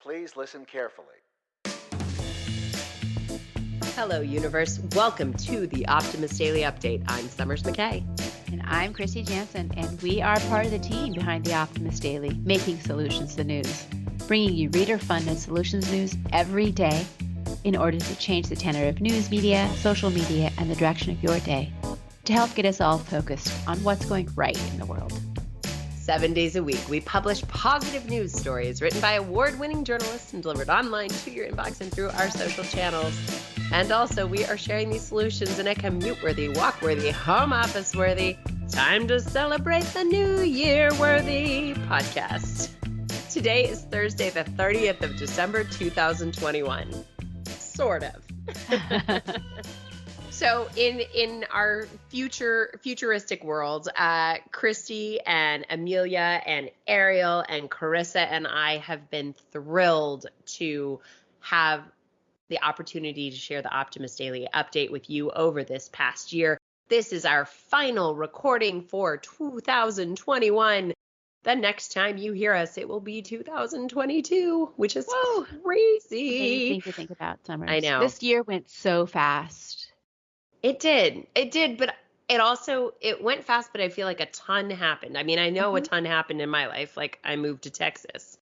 Please listen carefully. Hello, universe. Welcome to the Optimist Daily Update. I'm Summers McKay. And I'm Kristy Jansen, and we are part of the team behind the Optimist Daily, making solutions the news, bringing you reader-funded solutions news every day in order to change the tenor of news media, social media, and the direction of your day to help get us all focused on what's going right in the world. 7 days a week, we publish positive news stories written by award-winning journalists and delivered online to your inbox and through our social channels. And also, we are sharing these solutions in a commute-worthy, walk-worthy, home office-worthy, time to celebrate the new year-worthy podcast. Today is Thursday, the 30th of December, 2021. Sort of. So in our futuristic world, Kristy and Amelia and Ariel and Carissa and I have been thrilled to have the opportunity to share the Optimist Daily update with you over this past year. This is our final recording for 2021. The next time you hear us, it will be 2022, which is crazy. Amazing to think about, Summers. I know. This year went so fast. It did, but it went fast, but I feel like a ton happened. I mean, I know a ton happened in my life. Like, I moved to Texas,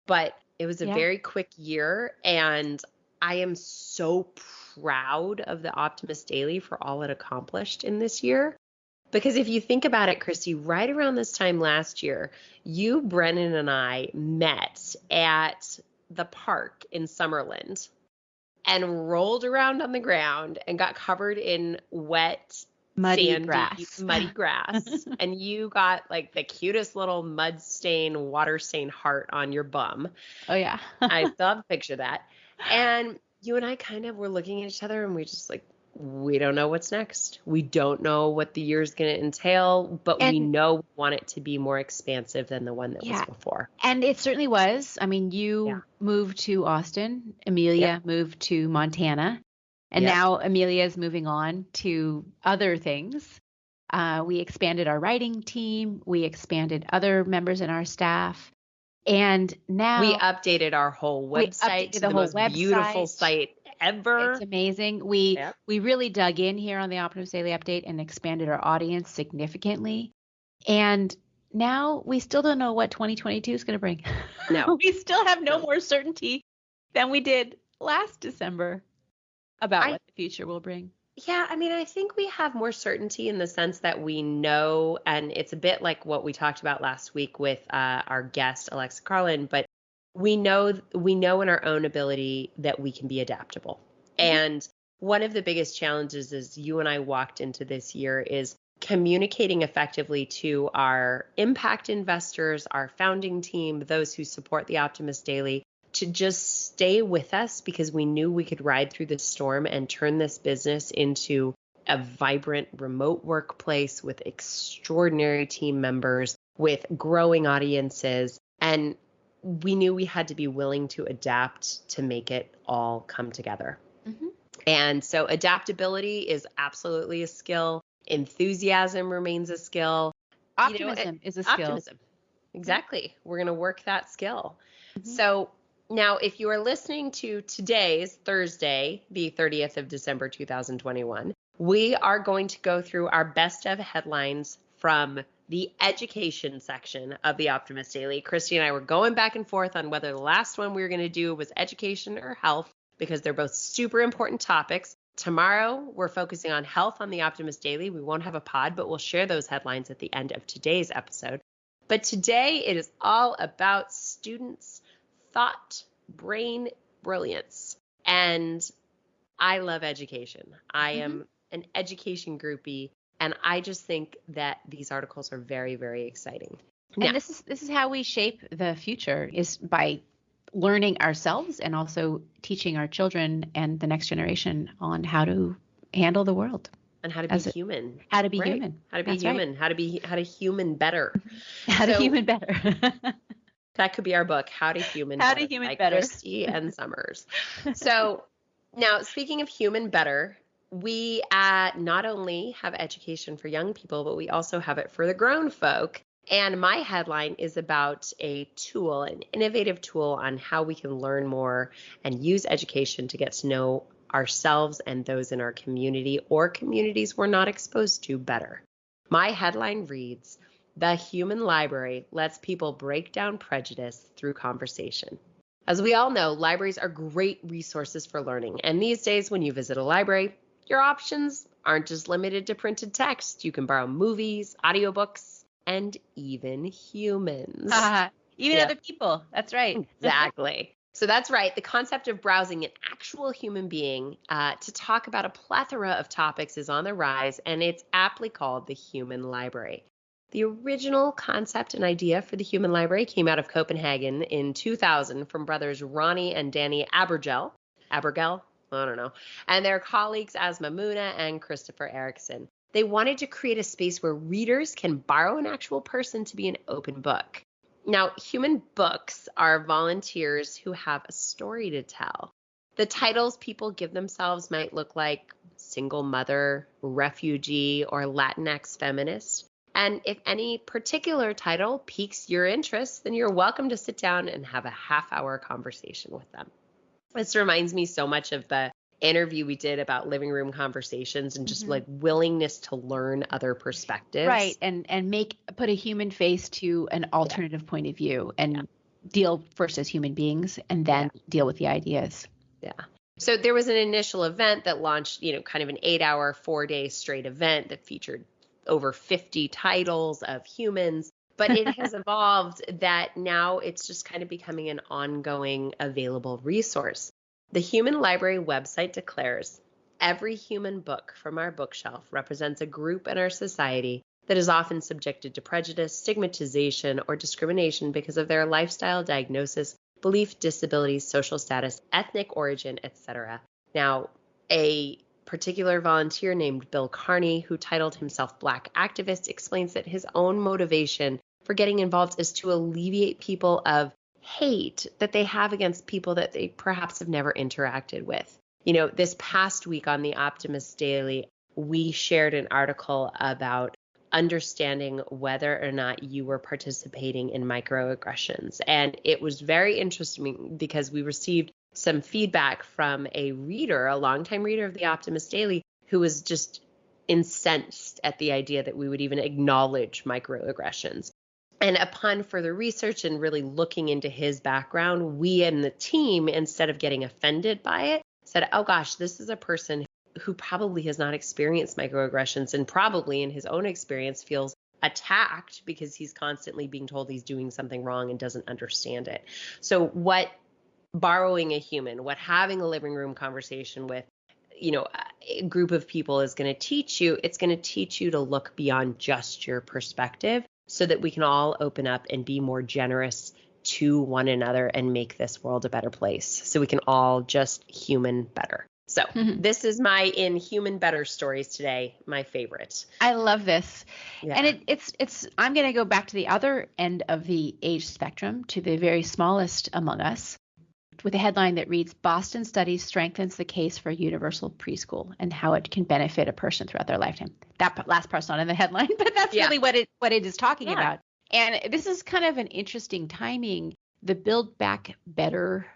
but it was a very quick year, and I am so proud of the Optimist Daily for all it accomplished in this year. Because if you think about it, Kristy, right around this time last year, you, Brennan, and I met at the park in Summerlin and rolled around on the ground and got covered in wet, muddy grass. And you got like the cutest little mud stain, water stain heart on your bum. Oh, yeah. I still have a picture of that. And you and I kind of were looking at each other and we just like, we don't know what's next. We don't know what the year's going to entail, but we know we want it to be more expansive than the one that was before. And it certainly was. I mean, you moved to Austin. Amelia moved to Montana. And now Amelia's moving on to other things. We expanded our writing team. We expanded other members in our staff. And now we updated our whole website to the most beautiful site ever. It's amazing. We really dug in here on the Optimist Daily Update and expanded our audience significantly. And now we still don't know what 2022 is going to bring. No. We still have no more certainty than we did last December about what the future will bring. Yeah, I mean, I think we have more certainty in the sense that we know, and it's a bit like what we talked about last week with our guest, Alexa Carlin, but we know in our own ability that we can be adaptable. And one of the biggest challenges as you and I walked into this year is communicating effectively to our impact investors, our founding team, those who support the Optimist Daily, to just stay with us because we knew we could ride through the storm and turn this business into a vibrant remote workplace with extraordinary team members, with growing audiences. And we knew we had to be willing to adapt to make it all come together. And so adaptability is absolutely a skill. Enthusiasm remains a skill. Optimism is a skill. Optimism. Exactly. We're going to work that skill. So now, if you are listening to today's Thursday, the 30th of December, 2021, we are going to go through our best of headlines from the education section of the Optimist Daily. Kristy and I were going back and forth on whether the last one we were going to do was education or health, because they're both super important topics. Tomorrow, we're focusing on health on the Optimist Daily. We won't have a pod, but we'll share those headlines at the end of today's episode. But today, it is all about students' thought, brain brilliance. And I love education. I am an education groupie, and I just think that these articles are very, very exciting. And this is how we shape the future, is by learning ourselves and also teaching our children and the next generation on how to handle the world. And how to be human. How to be human. How to be human. How to human better. How to human better. That could be our book, How to Human How Better, to Human by Better. Kristy and Summers. So now, speaking of human better, we not only have education for young people, but we also have it for the grown folk. And my headline is about a tool, an innovative tool on how we can learn more and use education to get to know ourselves and those in our community or communities we're not exposed to better. My headline reads, "The Human Library lets people break down prejudice through conversation." As we all know, libraries are great resources for learning. And these days, when you visit a library, your options aren't just limited to printed text. You can borrow movies, audiobooks, and even humans. Even other people. That's right. Exactly. So that's right. The concept of browsing an actual human being to talk about a plethora of topics is on the rise, and it's aptly called the Human Library. The original concept and idea for the Human Library came out of Copenhagen in 2000 from brothers Ronnie and Danny Abergel, I don't know, and their colleagues Asma Muna and Christopher Erickson. They wanted to create a space where readers can borrow an actual person to be an open book. Now, human books are volunteers who have a story to tell. The titles people give themselves might look like single mother, refugee, or Latinx feminist. And if any particular title piques your interest, then you're welcome to sit down and have a half-hour conversation with them. This reminds me so much of the interview we did about living room conversations and just like willingness to learn other perspectives. Right. And put a human face to an alternative point of view and deal first as human beings and then deal with the ideas. Yeah. So there was an initial event that launched, kind of an 8-hour, 4-day straight event that featured over 50 titles of humans. But it has evolved that now it's just kind of becoming an ongoing available resource. The Human Library website declares, "Every human book from our bookshelf represents a group in our society that is often subjected to prejudice, stigmatization, or discrimination because of their lifestyle, diagnosis, belief, disability, social status, ethnic origin, etc." Now, a particular volunteer named Bill Carney, who titled himself Black Activist, explains that his own motivation for getting involved is to alleviate people of hate that they have against people that they perhaps have never interacted with. This past week on the Optimist Daily, we shared an article about understanding whether or not you were participating in microaggressions. And it was very interesting because we received some feedback from a reader, a longtime reader of the Optimist Daily, who was just incensed at the idea that we would even acknowledge microaggressions. And upon further research and really looking into his background, we and the team, instead of getting offended by it, said, oh gosh, this is a person who probably has not experienced microaggressions and probably in his own experience feels attacked because he's constantly being told he's doing something wrong and doesn't understand it. So what borrowing a human, what having a living room conversation with, a group of people is going to teach you, it's going to teach you to look beyond just your perspective so that we can all open up and be more generous to one another and make this world a better place. So we can all just human better. So this is my In Human Better stories today, my favorite. I love this. Yeah. And it's I'm going to go back to the other end of the age spectrum, to the very smallest among us, with a headline that reads, "Boston study strengthens the case for universal preschool and how it can benefit a person throughout their lifetime." That last part's not in the headline, but that's really what it is talking about. And this is kind of an interesting timing. The Build Back Better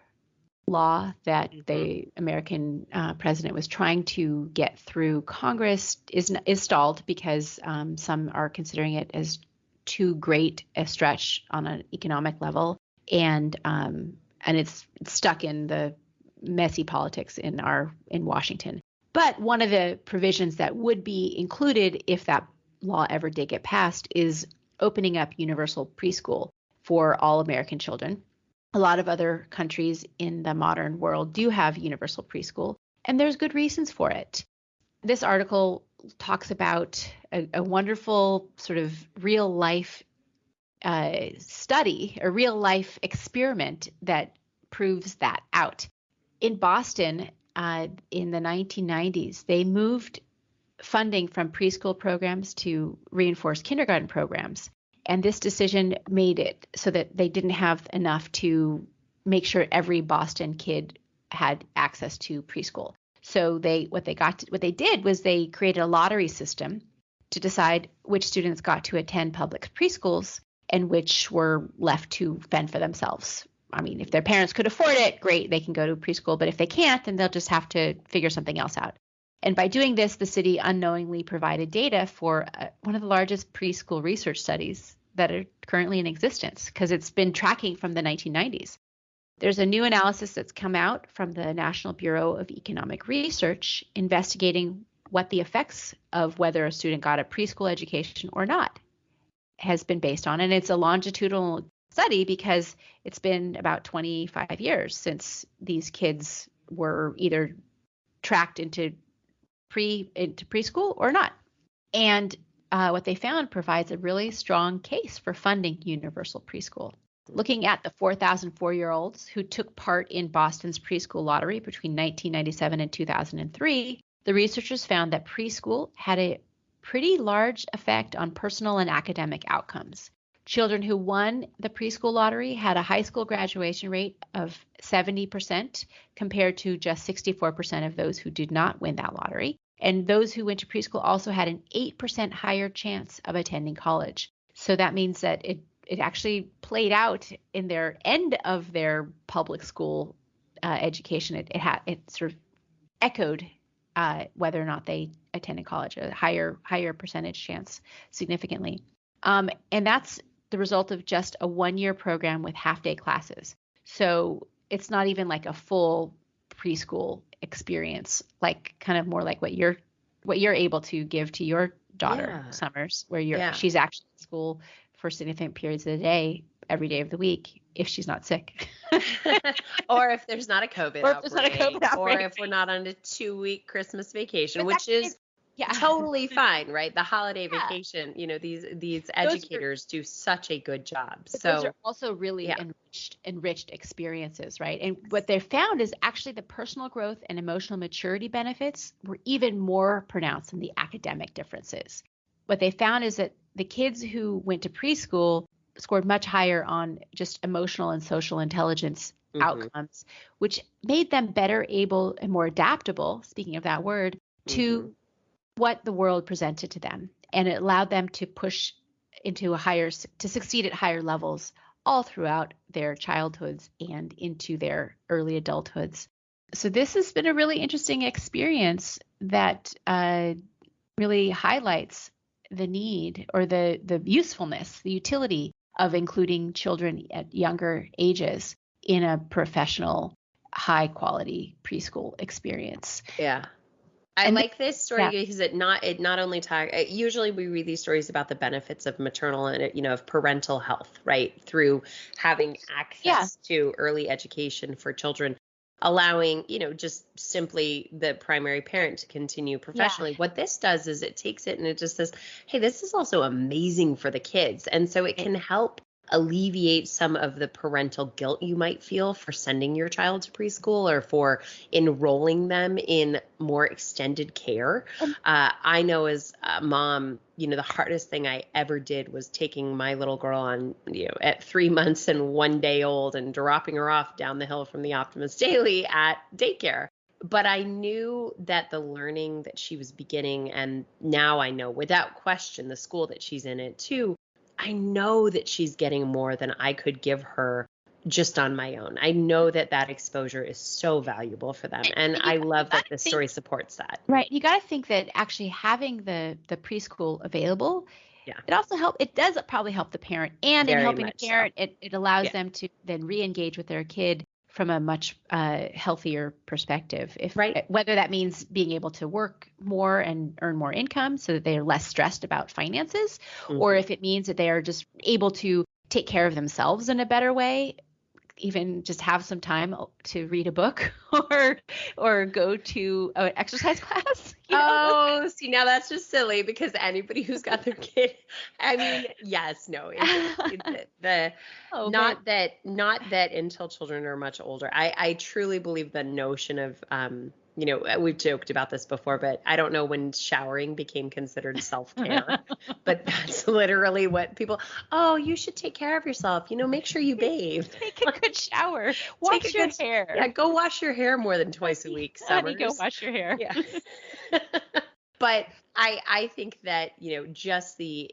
law that the American president was trying to get through Congress is stalled because some are considering it as too great a stretch on an economic level, and it's stuck in the messy politics in Washington. But one of the provisions that would be included if that law ever did get passed is opening up universal preschool for all American children. A lot of other countries in the modern world do have universal preschool, and there's good reasons for it. This article talks about a wonderful sort of real life study, a real life experiment that proves that out. In Boston, in the 1990s, they moved funding from preschool programs to reinforced kindergarten programs. And this decision made it so that they didn't have enough to make sure every Boston kid had access to preschool. So what they did was they created a lottery system to decide which students got to attend public preschools and which were left to fend for themselves. I mean, if their parents could afford it, great, they can go to preschool. But if they can't, then they'll just have to figure something else out. And by doing this, the city unknowingly provided data for one of the largest preschool research studies that are currently in existence, because it's been tracking from the 1990s. There's a new analysis that's come out from the National Bureau of Economic Research investigating what the effects of whether a student got a preschool education or not has been based on. And it's a longitudinal study because it's been about 25 years since these kids were either tracked into preschool or not. And what they found provides a really strong case for funding universal preschool. Looking at the 4,000 4-year-olds who took part in Boston's preschool lottery between 1997 and 2003, the researchers found that preschool had a pretty large effect on personal and academic outcomes. Children who won the preschool lottery had a high school graduation rate of 70% compared to just 64% of those who did not win that lottery. And those who went to preschool also had an 8% higher chance of attending college. So that means that it actually played out in their end of their public school education. It sort of echoed whether or not they attended college, a higher percentage chance significantly. And that's the result of just a 1-year program with half-day classes. So it's not even like a full preschool experience, like kind of more like what you're able to give to your daughter, Summers, where she's actually in school for significant periods of the day, every day of the week, if she's not sick. Or if there's not a COVID outbreak, or if we're not on a 2-week Christmas vacation, which is totally fine, right? The holiday vacation, these educators do such a good job. But those are also really enriched experiences, right? And what they found is actually the personal growth and emotional maturity benefits were even more pronounced than the academic differences. What they found is that the kids who went to preschool scored much higher on just emotional and social intelligence outcomes, which made them better able and more adaptable, speaking of that word, to what the world presented to them. And it allowed them to push to succeed at higher levels all throughout their childhoods and into their early adulthoods. So this has been a really interesting experience that really highlights the need or the usefulness, the utility of including children at younger ages in a professional, high quality preschool experience. Yeah. I like this story because it not only usually we read these stories about the benefits of maternal and, of parental health, right? Through having access to early education for children, allowing, just simply the primary parent to continue professionally. Yeah. What this does is it takes it and it just says, hey, this is also amazing for the kids. And so it can help alleviate some of the parental guilt you might feel for sending your child to preschool or for enrolling them in more extended care. I know as a mom, the hardest thing I ever did was taking my little girl on, at 3 months and 1 day old and dropping her off down the hill from the Optimist Daily at daycare. But I knew that the learning that she was beginning, and now I know without question the school that she's in it too, I know that she's getting more than I could give her just on my own. I know that exposure is so valuable for them. And I love that this story supports that. Right. You got to think that actually having the preschool available, it does probably help the parent. And in helping the parent, it allows them to then re-engage with their kid from a much healthier perspective. Whether that means being able to work more and earn more income so that they are less stressed about finances, or if it means that they are just able to take care of themselves in a better way, even just have some time to read a book or go to an exercise class. Oh, see, now that's just silly because anybody who's got their kid, I mean, yes, no, not that until children are much older. I truly believe the notion of, we've joked about this before, but I don't know when showering became considered self-care, but that's literally what you should take care of yourself. Make sure you bathe. Take a good shower. Wash your hair. Yeah, go wash your hair more than twice a week. Honey, go wash your hair. Yeah. But I think that, just the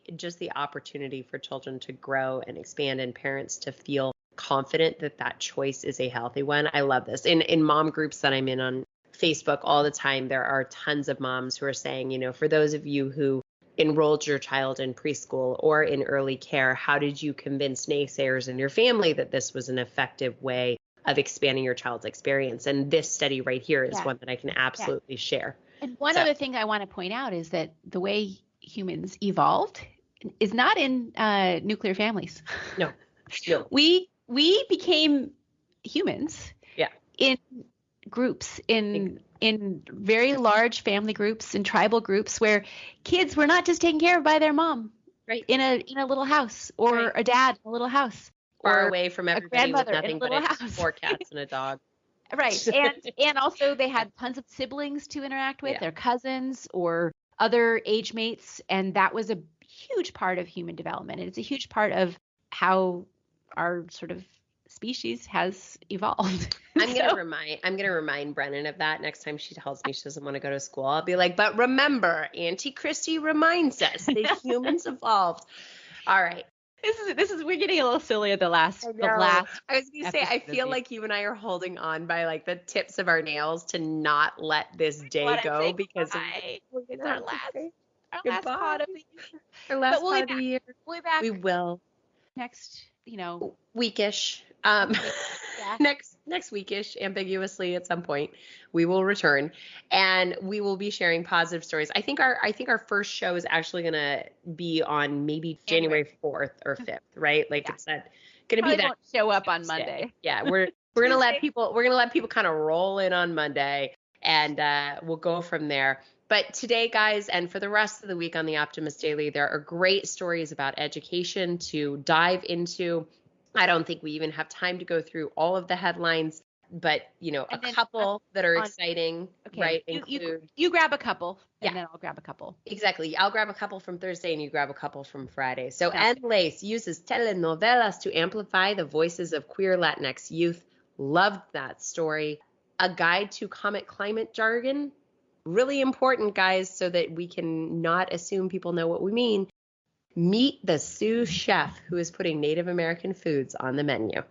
opportunity for children to grow and expand and parents to feel confident that that choice is a healthy one. I love this. In mom groups that I'm in on Facebook all the time, there are tons of moms who are saying, for those of you who enrolled your child in preschool or in early care, how did you convince naysayers in your family that this was an effective way of expanding your child's experience? And this study right here is one that I can absolutely share. And one other thing I want to point out is that the way humans evolved is not in nuclear families. No. We became humans in groups, in very large family groups, in tribal groups where kids were not just taken care of by their mom in a little house, or a dad in a little house, far away from everybody with nothing but house. 4 cats and a dog. Right. And also they had tons of siblings to interact with, their cousins or other age mates. And that was a huge part of human development. And it's a huge part of how our sort of species has evolved. I'm gonna remind Brennan of that next time she tells me she doesn't want to go to school. I'll be like, but remember, Auntie Kristy reminds us that humans evolved. All right. This is we're getting a little silly at the last. I was gonna say, I feel like you and I are holding on by like the tips of our nails to not let this day go because it's our last pod of the year. Our last pod of the year. We'll be back. We will. Next, weekish. Next weekish, ambiguously at some point, we will return and we will be sharing positive stories. I think our first show is actually gonna be on maybe January 4th or 5th, right? Like it's not gonna be that. Won't show up on Monday. Yeah, we're gonna let people kind of roll in on Monday, and we'll go from there. But today, guys, and for the rest of the week on the Optimist Daily, there are great stories about education to dive into. I don't think we even have time to go through all of the headlines, but, a couple that are exciting, right? You grab a couple, and then I'll grab a couple. Exactly. I'll grab a couple from Thursday, and you grab a couple from Friday. So Lace uses telenovelas to amplify the voices of queer Latinx youth. Loved that story. A guide to comic climate jargon. Really important, guys, so that we can not assume people know what we mean. Meet the sous chef who is putting Native American foods on the menu.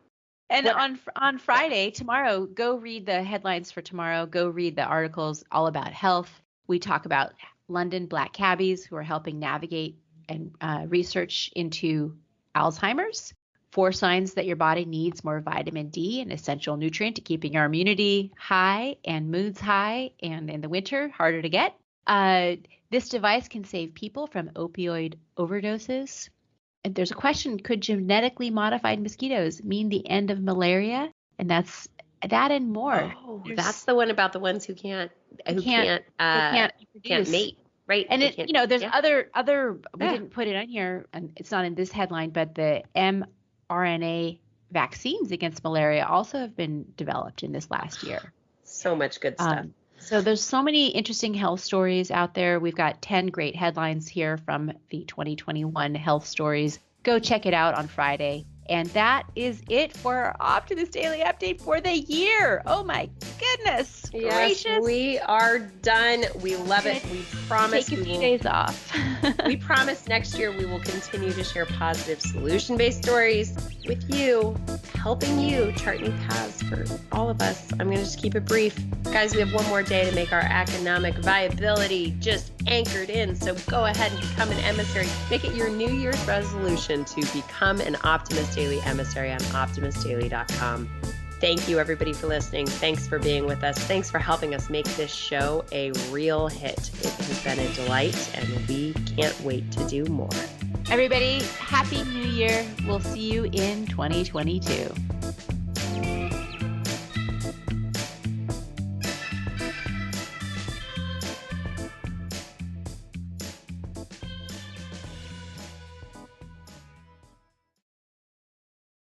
And on Friday, tomorrow, go read the headlines for tomorrow. Go read the articles all about health. We talk about London Black cabbies who are helping navigate and research into Alzheimer's. 4 signs that your body needs more vitamin D, an essential nutrient to keeping our immunity high and moods high, and in the winter, harder to get. This device can save people from opioid overdoses. And there's a question, could genetically modified mosquitoes mean the end of malaria? And that's that and more. Oh, that's the one about the ones who can't mate, right? And there's other we didn't put it on here, and it's not in this headline, but the mRNA vaccines against malaria also have been developed in this last year. So much good stuff. So there's so many interesting health stories out there. We've got 10 great headlines here from the 2021 health stories. Go check it out on Friday. And that is it for our Optimist Daily Update for the year. Oh my goodness gracious. Yes, we are done. We love it. We promise take a few days off. We promise next year we will continue to share positive solution-based stories with you, helping you chart new paths for all of us. I'm going to just keep it brief. Guys, we have one more day to make our economic viability just anchored in. So go ahead and become an emissary. Make it your New Year's resolution to become an Optimist Daily emissary on optimistdaily.com. Thank you, everybody, for listening. Thanks for being with us. Thanks for helping us make this show a real hit. It has been a delight, and we can't wait to do more. Everybody, Happy New Year. We'll see you in 2022.